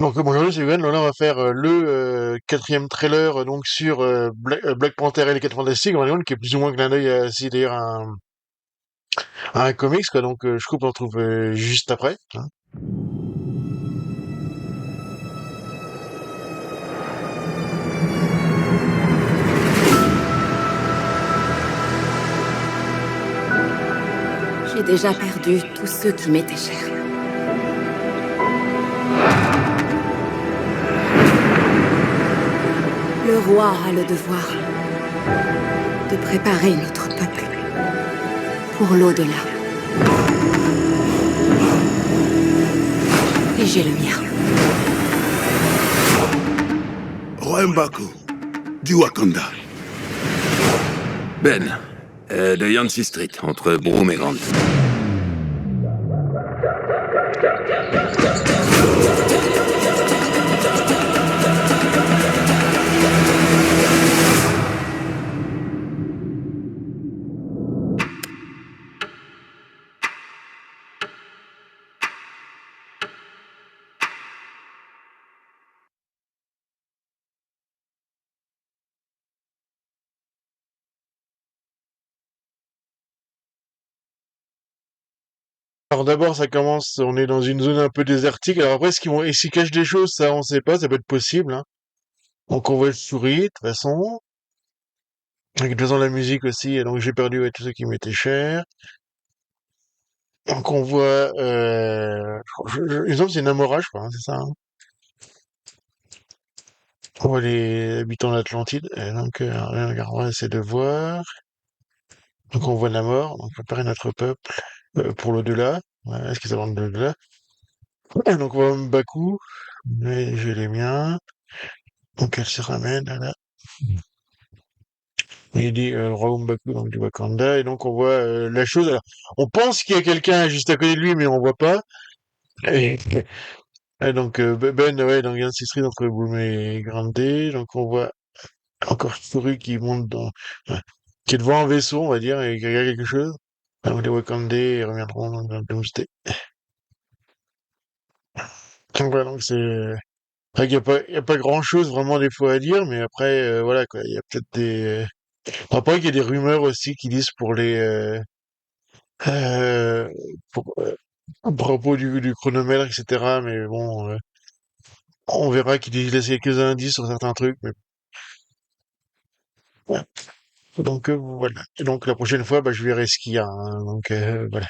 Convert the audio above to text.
Donc bonjour, c'est Yoann. Là, on va faire le quatrième trailer donc sur Black Panther et les 4 Fantastiques, on va dire, qui est plus ou moins un clin d'œil aussi d'ailleurs à un comics, quoi. Donc je coupe, on se retrouve juste après, hein. J'ai déjà perdu tous ceux qui m'étaient chers. Le roi a le devoir de préparer notre peuple pour l'au-delà. Et j'ai le mien. Roi M'Baku, du Wakanda. Ben, de Yancey Street, entre Broome et Grant. Alors d'abord, ça commence, on est dans une zone un peu désertique. Alors après, est-ce qu'ils cachent des choses, ça, on sait pas, ça peut être possible, hein. Donc on voit le souris, de toute façon. Avec de toute façon la musique aussi, et donc j'ai perdu tous ceux qui m'étaient chers. Donc on voit, il me semble que c'est Namora, je crois, hein, c'est ça, hein. On voit les habitants de l'Atlantide, et donc regarde, on va essayer de voir. Donc on voit Namor, donc préparer notre peuple pour l'au-delà. Ouais, est-ce qu'ils savent de l'au-delà? Et donc on voit M'Baku, mais j'ai les miens. Donc elle se ramène, là. Et il dit le roi M'Baku, donc du Wakanda, et donc on voit la chose. Alors, on pense qu'il y a quelqu'un juste à côté de lui, mais on voit pas. Et, et donc Ben, ouais, donc il y a une cisterie entre Boom et Grande. Donc on voit encore Story qui monte ouais, qui est devant un vaisseau, on va dire, et qui regarde quelque chose. Donc les Wakandais reviendront dans le Doomsday. Donc voilà, donc c'est vrai qu'il y a pas grand chose vraiment des fois à dire, mais après, voilà, quoi, il y a peut-être après, il y a des rumeurs aussi qui disent euh, pour, à propos du chronomètre, etc., mais bon, on verra qu'il laisse quelques indices sur certains trucs, mais ouais. Donc voilà. Et donc la prochaine fois, bah, je verrai ce qu'il y a, hein. Donc voilà.